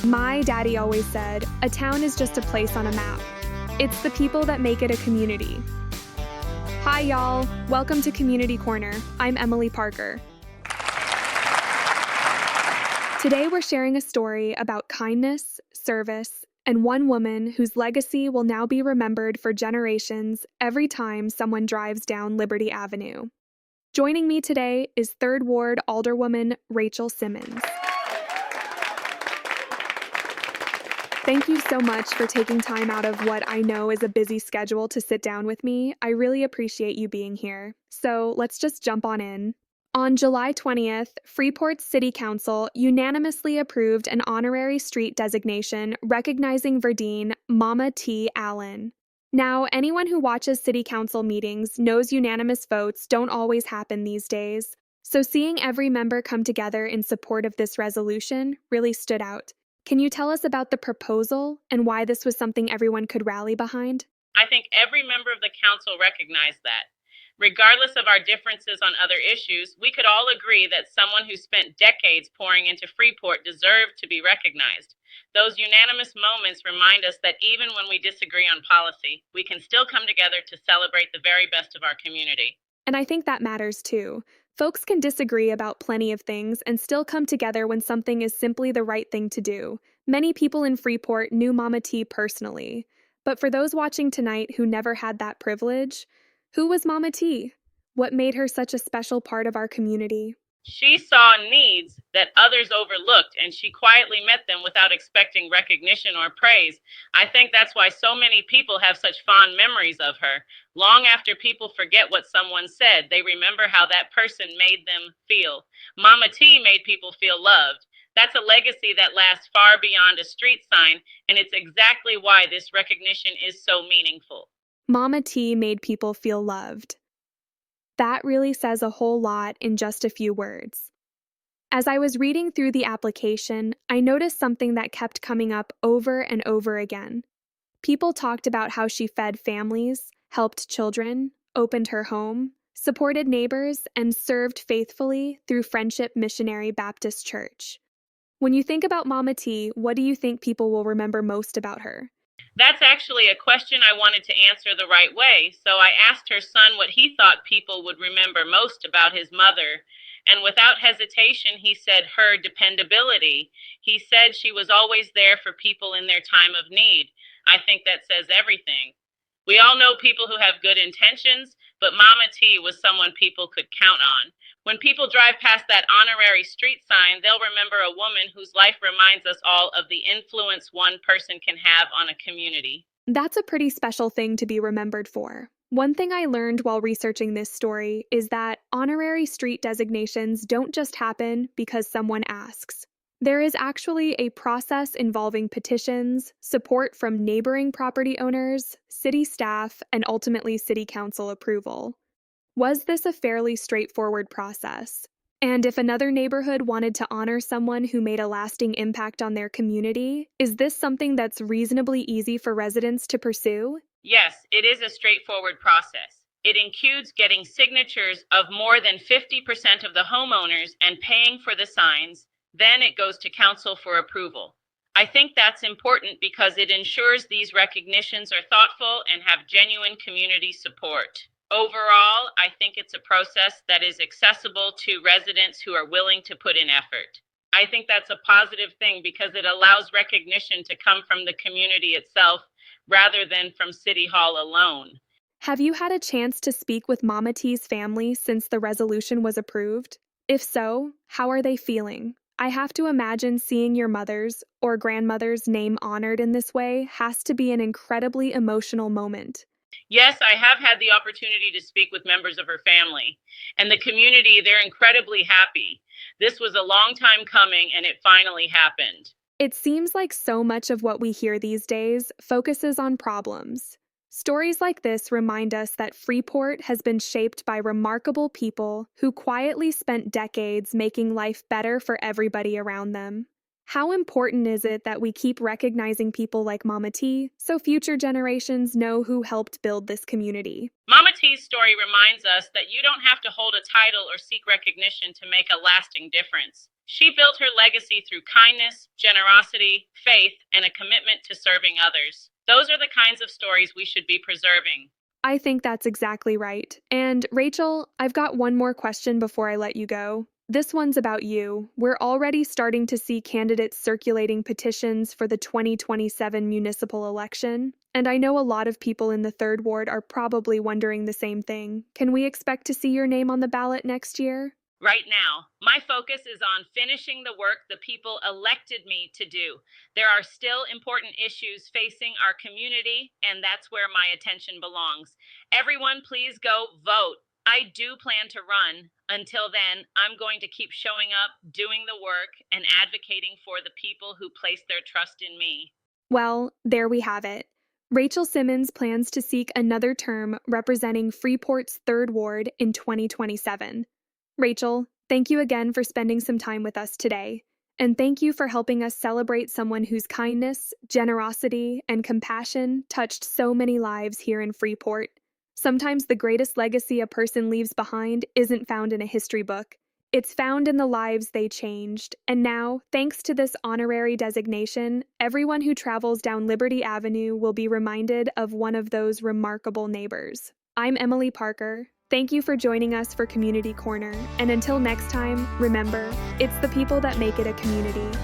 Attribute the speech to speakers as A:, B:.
A: My daddy always said, a town is just a place on a map. It's the people that make it a community. Hi, y'all. Welcome to Community Corner. I'm Emily Parker. Today, we're sharing a story about kindness, service, and one woman whose legacy will now be remembered for generations every time someone drives down Liberty Avenue. Joining me today is 3rd Ward Alderwoman Rachel Simmons. Thank you so much for taking time out of what I know is a busy schedule to sit down with me. I really appreciate you being here. So let's just jump on in. On July 20th, Freeport City Council unanimously approved an honorary street designation recognizing Verdine Mama T. Allen. Now, anyone who watches City Council meetings knows unanimous votes don't always happen these days. So seeing every member come together in support of this resolution really stood out. Can you tell us about the proposal and why this was something everyone could rally behind?
B: I think every member of the council recognized that. Regardless of our differences on other issues, we could all agree that someone who spent decades pouring into Freeport deserved to be recognized. Those unanimous moments remind us that even when we disagree on policy, we can still come together to celebrate the very best of our community.
A: And I think that matters too. Folks can disagree about plenty of things and still come together when something is simply the right thing to do. Many people in Freeport knew Mama T personally. But for those watching tonight who never had that privilege, who was Mama T? What made her such a special part of our community?
B: She saw needs that others overlooked, and she quietly met them without expecting recognition or praise. I think that's why so many people have such fond memories of her. Long after people forget what someone said, they remember how that person made them feel. Mama T made people feel loved. That's a legacy that lasts far beyond a street sign, and it's exactly why this recognition is so meaningful.
A: Mama T made people feel loved. That really says a whole lot in just a few words. As I was reading through the application, I noticed something that kept coming up over and over again. People talked about how she fed families, helped children, opened her home, supported neighbors, and served faithfully through Friendship Missionary Baptist Church. When you think about Mama T, what do you think people will remember most about her?
B: That's actually a question I wanted to answer the right way, so I asked her son what he thought people would remember most about his mother, and without hesitation, he said her dependability. He said she was always there for people in their time of need. I think that says everything. We all know people who have good intentions, but Mama T was someone people could count on. When people drive past that honorary street sign, they'll remember a woman whose life reminds us all of the influence one person can have on a community.
A: That's a pretty special thing to be remembered for. One thing I learned while researching this story is that honorary street designations don't just happen because someone asks. There is actually a process involving petitions, support from neighboring property owners, city staff, and ultimately city council approval. Was this a fairly straightforward process? And if another neighborhood wanted to honor someone who made a lasting impact on their community, is this something that's reasonably easy for residents to pursue?
B: Yes, it is a straightforward process. It includes getting signatures of more than 50% of the homeowners and paying for the signs. Then it goes to council for approval. I think that's important because it ensures these recognitions are thoughtful and have genuine community support. Overall, I think it's a process that is accessible to residents who are willing to put in effort. I think that's a positive thing because it allows recognition to come from the community itself rather than from City Hall alone.
A: Have you had a chance to speak with Mama T's family since the resolution was approved? If so, how are they feeling? I have to imagine seeing your mother's or grandmother's name honored in this way has to be an incredibly emotional moment.
B: Yes, I have had the opportunity to speak with members of her family. And the community, they're incredibly happy. This was a long time coming, and it finally happened.
A: It seems like so much of what we hear these days focuses on problems. Stories like this remind us that Freeport has been shaped by remarkable people who quietly spent decades making life better for everybody around them. How important is it that we keep recognizing people like Mama T so future generations know who helped build this community?
B: Mama T's story reminds us that you don't have to hold a title or seek recognition to make a lasting difference. She built her legacy through kindness, generosity, faith, and a commitment to serving others. Those are the kinds of stories we should be preserving.
A: I think that's exactly right. And Rachel, I've got one more question before I let you go. This one's about you. We're already starting to see candidates circulating petitions for the 2027 municipal election, and I know a lot of people in the third ward are probably wondering the same thing. Can we expect to see your name on the ballot next year?
B: Right now, my focus is on finishing the work the people elected me to do. There are still important issues facing our community, and that's where my attention belongs. Everyone, please go vote. I do plan to run. Until then, I'm going to keep showing up, doing the work, and advocating for the people who place their trust in me.
A: Well, there we have it. Rachel Simmons plans to seek another term representing Freeport's 3rd Ward in 2027. Rachel, thank you again for spending some time with us today, and thank you for helping us celebrate someone whose kindness, generosity, and compassion touched so many lives here in Freeport. Sometimes the greatest legacy a person leaves behind isn't found in a history book. It's found in the lives they changed, and now, thanks to this honorary designation, everyone who travels down Liberty Avenue will be reminded of one of those remarkable neighbors. I'm Emily Parker. Thank you for joining us for Community Corner, and until next time, remember, it's the people that make it a community.